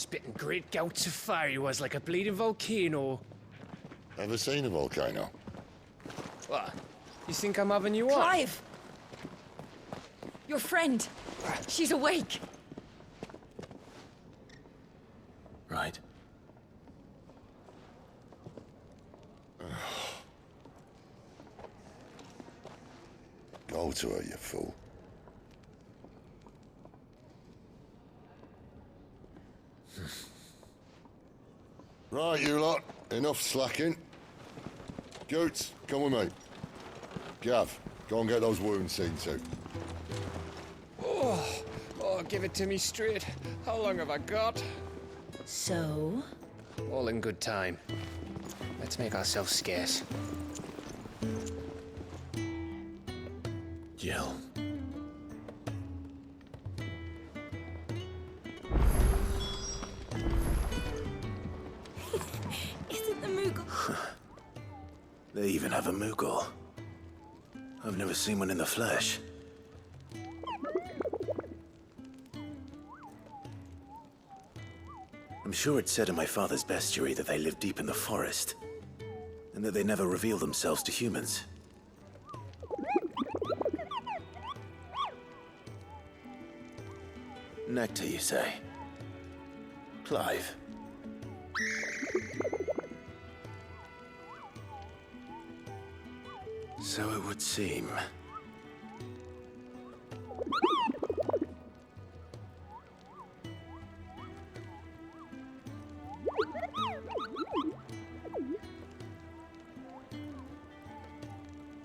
Spitting great gouts of fire he was, like a bleeding volcano. Ever seen a volcano? What? You think I'm having you on? Clive! Your friend. She's awake. Right. Go to her, you fool. Right, you lot. Enough slacking. Goots, come with me. Gav, go and get those wounds seen to. Oh, give it to me straight. How long have I got? So? All in good time. Let's make ourselves scarce. Jill. Is it the Moogle? They even have a Moogle. I've never seen one in the flesh. I'm sure it said in my father's bestiary that they live deep in the forest, and that they never reveal themselves to humans. Nectar, you say? Clive. So it would seem.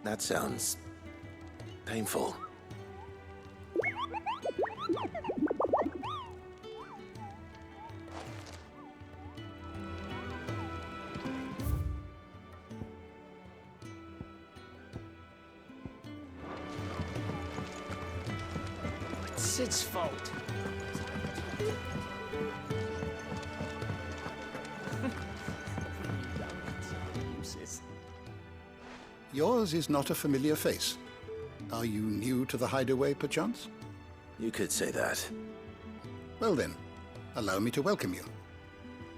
That sounds painful. It's its fault. Yours is not a familiar face. Are you new to the hideaway, perchance? You could say that. Well then, allow me to welcome you.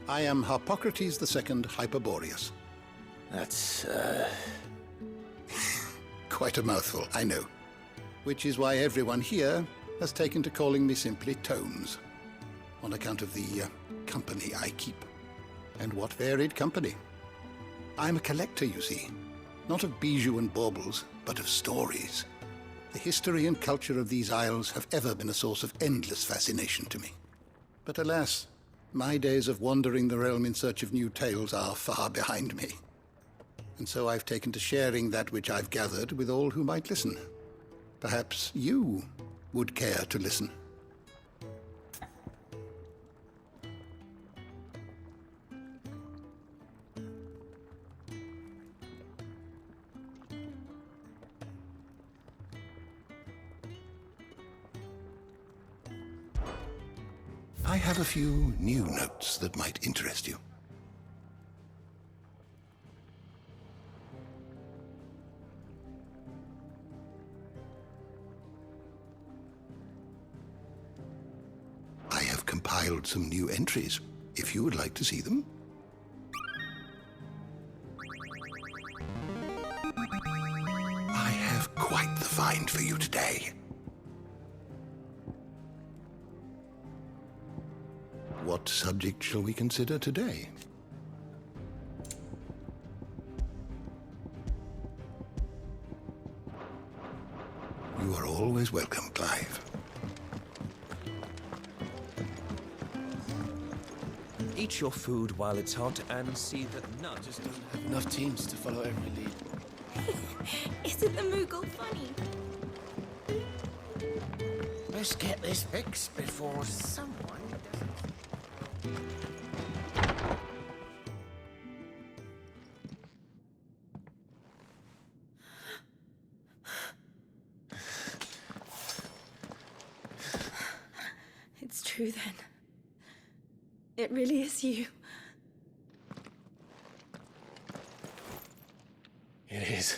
I am Harpocrates II Hyperboreus. That's, Quite a mouthful, I know. Which is why everyone here has taken to calling me simply Tomes, on account of the company I keep. And what varied company. I'm a collector, you see. Not of bijou and baubles, but of stories. The history and culture of these isles have ever been a source of endless fascination to me. But alas, my days of wandering the realm in search of new tales are far behind me. And so I've taken to sharing that which I've gathered with all who might listen. Perhaps you would care to listen. I have a few new notes that might interest you. I have compiled some new entries, if you would like to see them. I have quite the find for you today. What subject shall we consider today? You are always welcome, Clive. Eat your food while it's hot and see that none just don't have enough teams to follow every lead. Isn't the Moogle funny? Let's get this fixed before someone does. It's true then. It really is you. It is.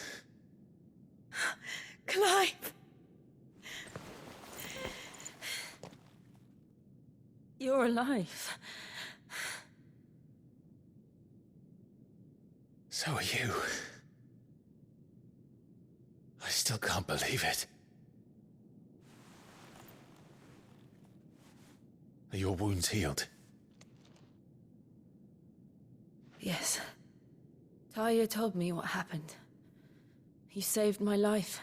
Clive! You're alive. So are you. I still can't believe it. Are your wounds healed? Yes. Talia told me what happened. You saved my life.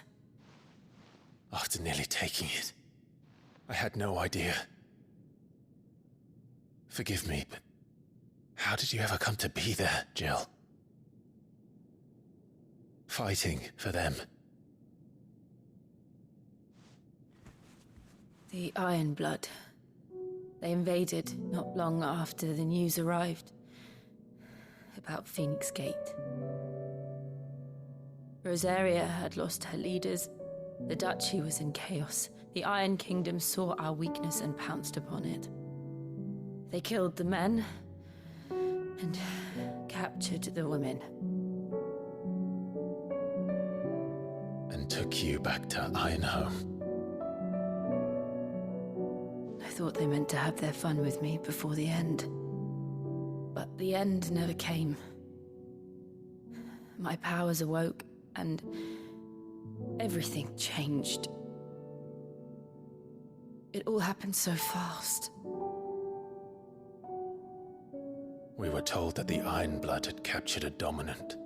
After nearly taking it, I had no idea. Forgive me, but how did you ever come to be there, Jill? Fighting for them. The Iron Blood. They invaded not long after the news arrived about Phoenix Gate. Rosaria had lost her leaders. The Duchy was in chaos. The Iron Kingdom saw our weakness and pounced upon it. They killed the men and captured the women. And took you back to Ironhome. I thought they meant to have their fun with me before the end. But the end never came. My powers awoke, and everything changed. It all happened so fast. We were told that the Iron Blood had captured a dominant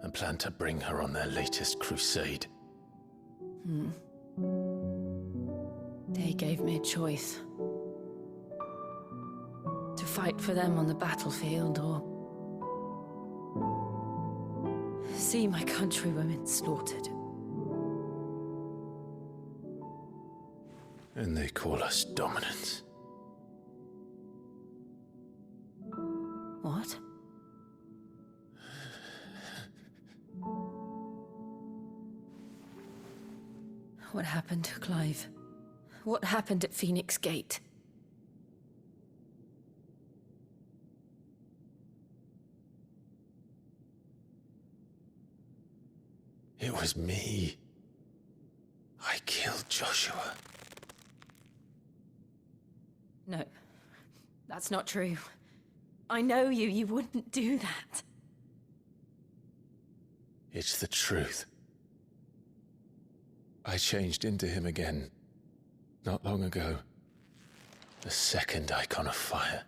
and planned to bring her on their latest crusade. They gave me a choice. To fight for them on the battlefield, or see my countrywomen slaughtered. And they call us dominants. What? What happened, Clive? What happened at Phoenix Gate? It was me. I killed Joshua. No, that's not true. I know you. You wouldn't do that. It's the truth. I changed into him again, not long ago. The second icon of fire.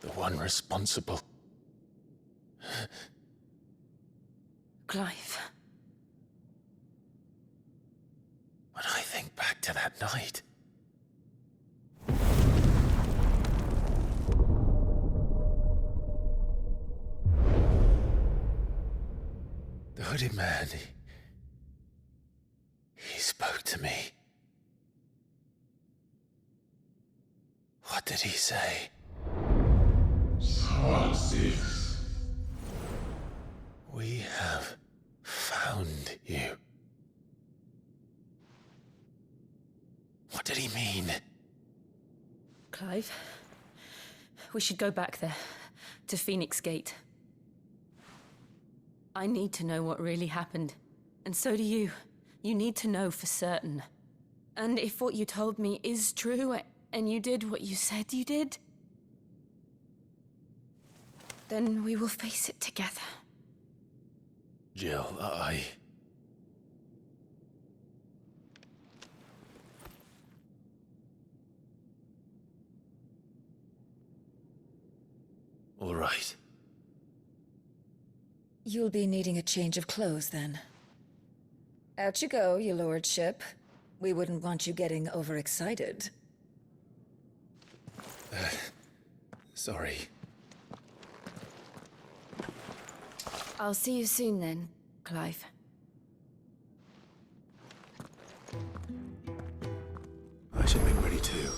The one responsible. Clive. When I think back to that night... The hooded man, he spoke to me. What did he say? XVI. We have found you. What did he mean? Clive, we should go back there, to Phoenix Gate. I need to know what really happened, and so do you. You need to know for certain. And if what you told me is true, and you did what you said you did, then we will face it together. Jill, All right. You'll be needing a change of clothes, then. Out you go, your lordship. We wouldn't want you getting overexcited. Sorry. I'll see you soon then, Clive. I should make ready too.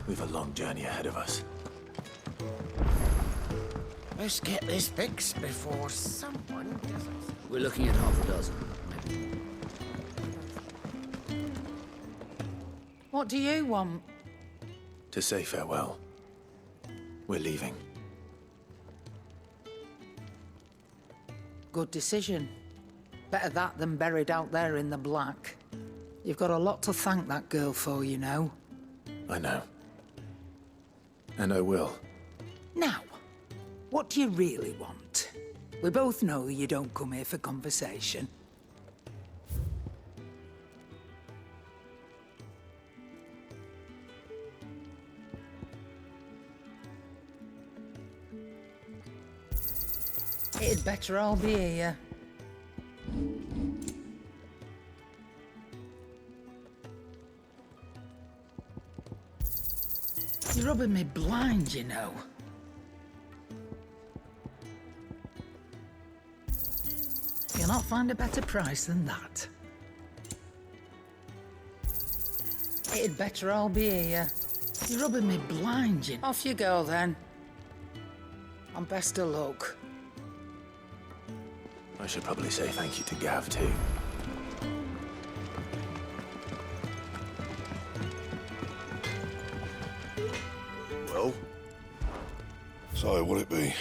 We've a long journey ahead of us. Let's get this fixed before someone does it. We're looking at half a dozen, maybe. What do you want? To say farewell. We're leaving. Good decision. Better that than buried out there in the black. You've got a lot to thank that girl for, you know. I know. And I will. Now, what do you really want? We both know you don't come here for conversation. It'd better all be here. You're rubbing me blind, you know. You'll not find a better price than that. It'd better all be here. You're rubbing me blind, you know. Off you go, then. And best of luck. I should probably say thank you to Gav, too. Well? So, what'll it be?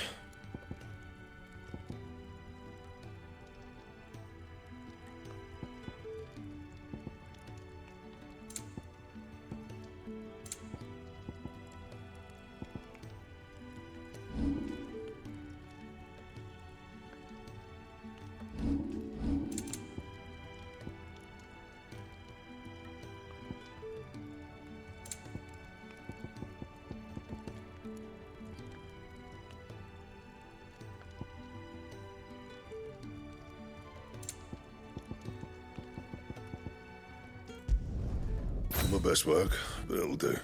My best work, but it'll do.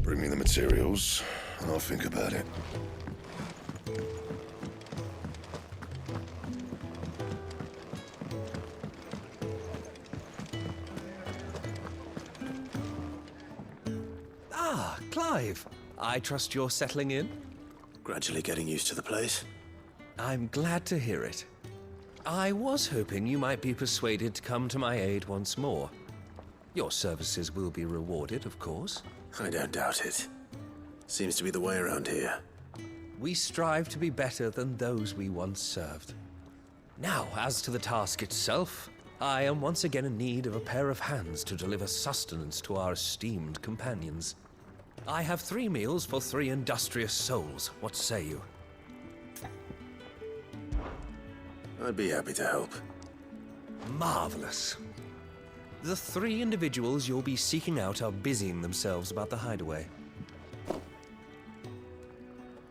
Bring me the materials, and I'll think about it. Ah, Clive. I trust you're settling in? Gradually getting used to the place. I'm glad to hear it. I was hoping you might be persuaded to come to my aid once more. Your services will be rewarded, of course. I don't doubt it. Seems to be the way around here. We strive to be better than those we once served. Now, as to the task itself, I am once again in need of a pair of hands to deliver sustenance to our esteemed companions. I have 3 meals for 3 industrious souls. What say you? I'd be happy to help. Marvelous. The 3 individuals you'll be seeking out are busying themselves about the hideaway.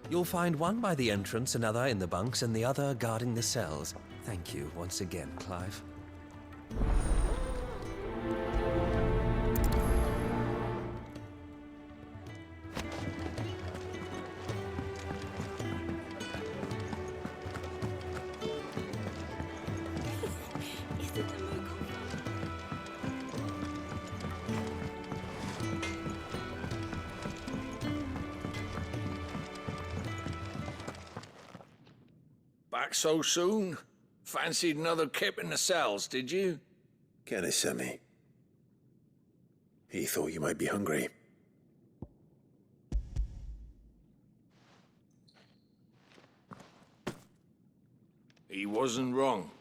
You'll find one by the entrance, another in the bunks, and the other guarding the cells. Thank you once again, Clive. Back so soon? Fancied another kip in the cells, did you? Kenneth sent me. He thought you might be hungry. He wasn't wrong.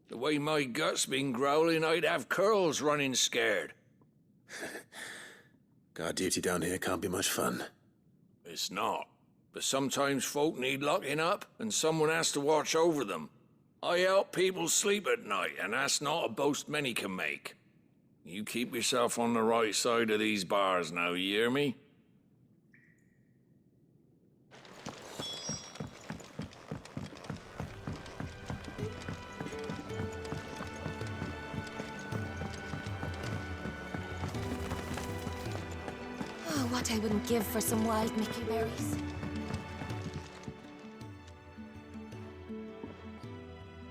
The way my gut's been growling, I'd have curls running scared. Guard duty down here can't be much fun. It's not. But sometimes folk need locking up, and someone has to watch over them. I help people sleep at night, and that's not a boast many can make. You keep yourself on the right side of these bars now, you hear me? Oh, what I wouldn't give for some wild Mickey berries.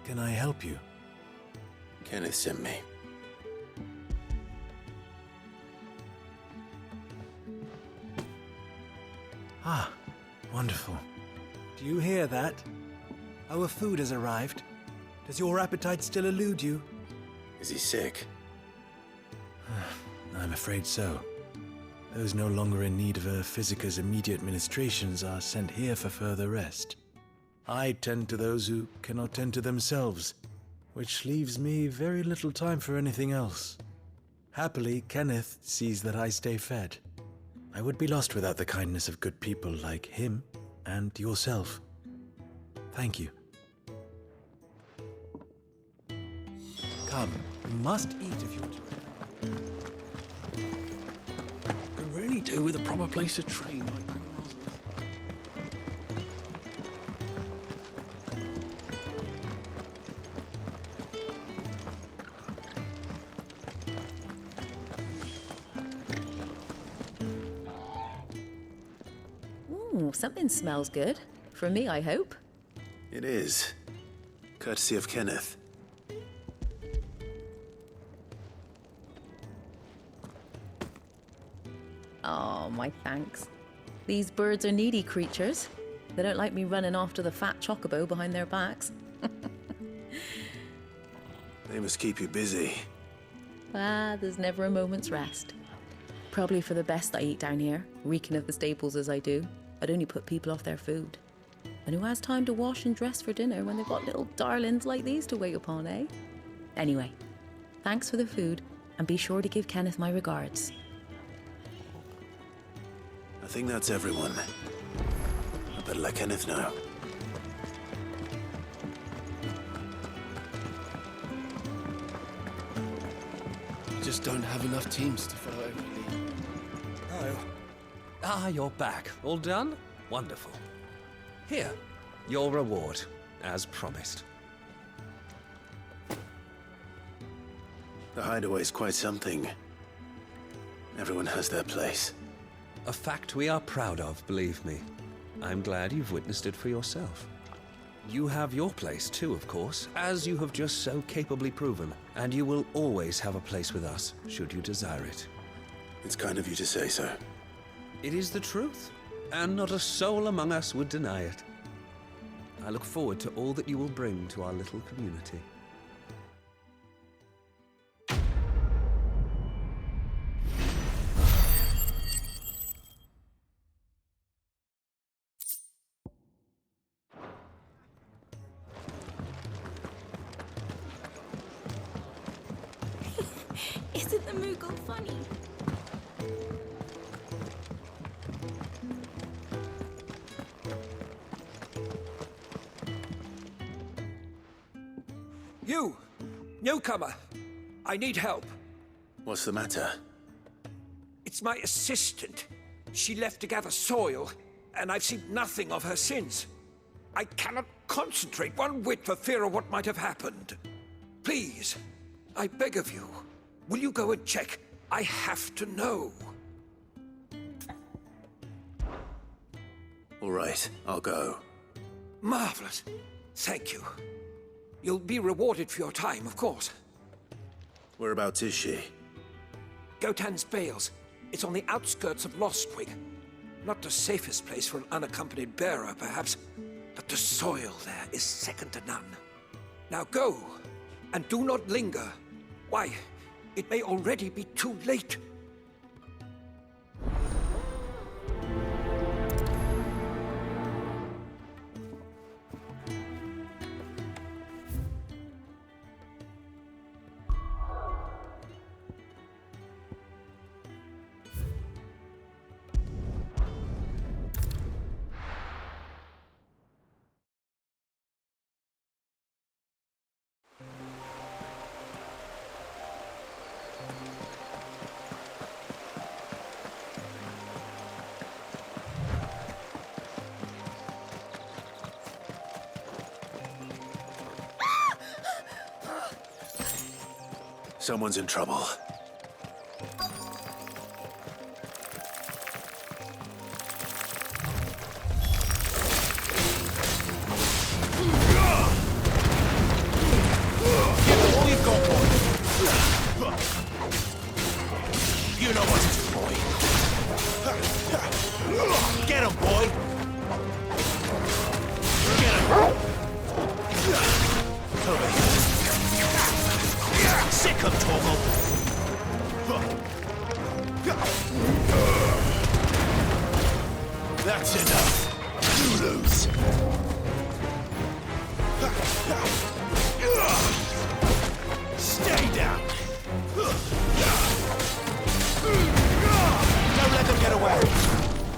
Can I help you? Kenneth sent me. Ah, wonderful. Do you hear that? Our food has arrived. Does your appetite still elude you? Is he sick? I'm afraid so. Those no longer in need of a physicker's immediate ministrations are sent here for further rest. I tend to those who cannot tend to themselves. which leaves me very little time for anything else. Happily, Kenneth sees that I stay fed. I would be lost without the kindness of good people like him and yourself. Thank you. Come, you must eat if you're to. Could really do with a proper place to train. Ooh, something smells good. For me, I hope. It is. Courtesy of Kenneth. Oh, my thanks. These birds are needy creatures. They don't like me running after the fat chocobo behind their backs. They must keep you busy. Ah, there's never a moment's rest. Probably for the best I eat down here, reeking of the staples as I do. I'd only put people off their food. And who has time to wash and dress for dinner when they've got little darlings like these to wait upon, eh? Anyway, thanks for the food, and be sure to give Kenneth my regards. I think that's everyone. I better let Kenneth know. You just don't have enough teams to follow every lead. Oh. Ah, you're back. All done? Wonderful. Here, your reward, as promised. The hideaway's quite something. Everyone has their place. A fact we are proud of, believe me. I'm glad you've witnessed it for yourself. You have your place too, of course, as you have just so capably proven, and you will always have a place with us, should you desire it. It's kind of you to say so. It is the truth, and not a soul among us would deny it. I look forward to all that you will bring to our little community. Isn't the Moogle funny? You! Newcomer! I need help. What's the matter? It's my assistant. She left to gather soil, and I've seen nothing of her since. I cannot concentrate one whit for fear of what might have happened. Please, I beg of you, will you go and check? I have to know. All right, I'll go. Marvelous. Thank you. You'll be rewarded for your time, of course. Whereabouts is she? Gotan's Bales. It's on the outskirts of Lostwing. Not the safest place for an unaccompanied bearer, perhaps, but the soil there is second to none. Now go, and do not linger. Why, it may already be too late. Someone's in trouble. All you've got, boy. You know what to do, boy. Get him, boy. Get him. Over here. Sick of Torgal. That's enough. You lose.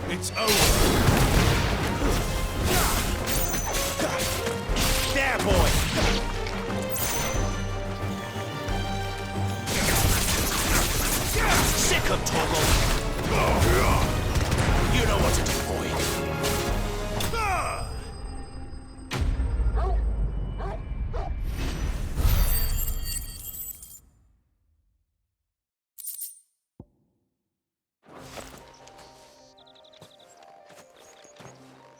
It's over. There, boy! Sick of Torgal! You know what to do, boy.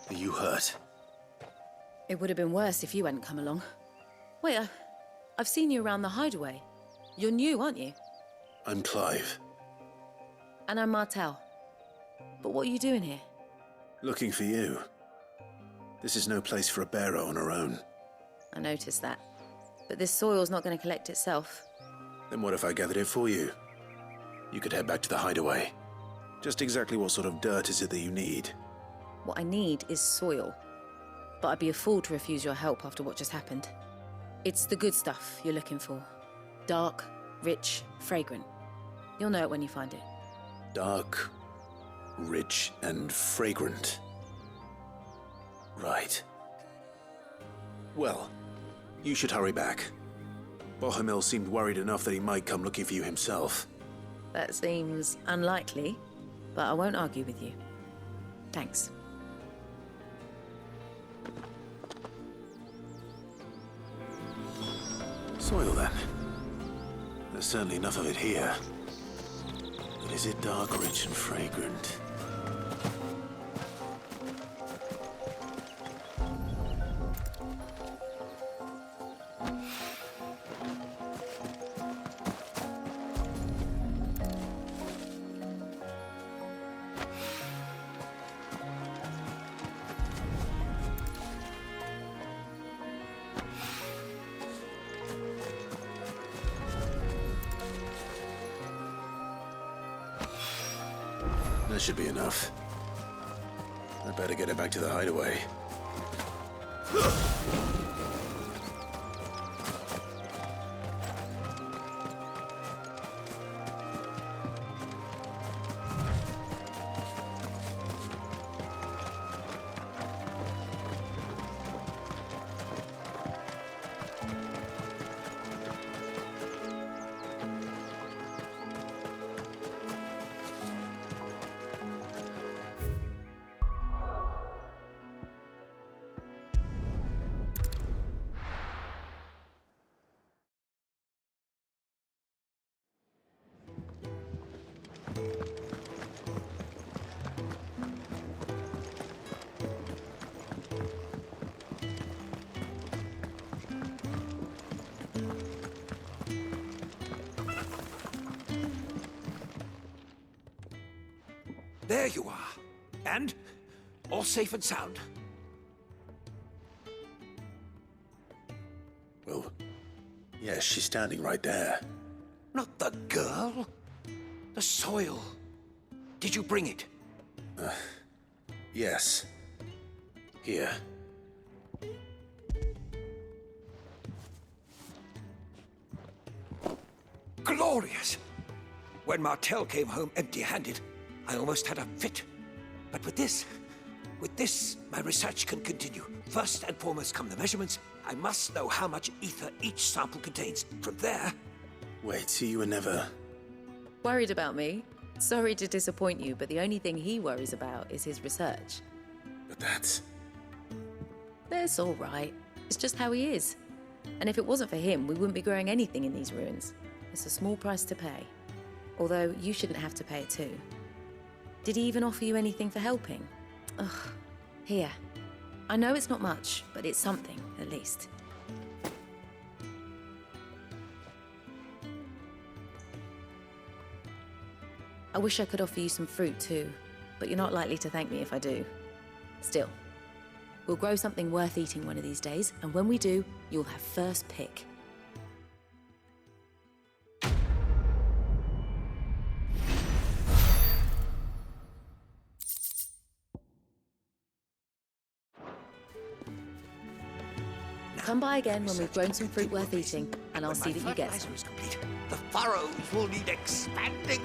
Are you hurt? It would have been worse if you hadn't come along. Wait, I've seen you around the hideaway. You're new, aren't you? I'm Clive. And I'm Martel. But what are you doing here? Looking for you. This is no place for a bearer on her own. I noticed that. But this soil's not going to collect itself. Then what if I gathered it for you? You could head back to the hideaway. Just exactly what sort of dirt is it that you need? What I need is soil. But I'd be a fool to refuse your help after what just happened. It's the good stuff you're looking for. Dark, rich, fragrant. You'll know it when you find it. Dark, rich, and fragrant. Right. Well, you should hurry back. Bohemil seemed worried enough that he might come looking for you himself. That seems unlikely, but I won't argue with you. Thanks. Soil, then. There's certainly enough of it here. But is it dark, rich, and fragrant? That should be enough. I'd better get it back to the hideaway. There you are. And all safe and sound. Well, yes, she's standing right there. Not the girl. The soil. Did you bring it? Yes. Here. Glorious! When Martel came home empty-handed, I almost had a fit. But with this, my research can continue. First and foremost come the measurements. I must know how much ether each sample contains. From there... Wait, so you were never... Worried about me? Sorry to disappoint you, but the only thing he worries about is his research. But that's... That's all right. It's just how he is. And if it wasn't for him, we wouldn't be growing anything in these ruins. It's a small price to pay. Although, you shouldn't have to pay it too. Did he even offer you anything for helping? Ugh. Here. I know it's not much, but it's something, at least. I wish I could offer you some fruit too, but you're not likely to thank me if I do. Still, we'll grow something worth eating one of these days, and when we do, you'll have first pick. Come by again when we've grown some fruit worth eating, and I'll see that you get some. The furrows will need expanding.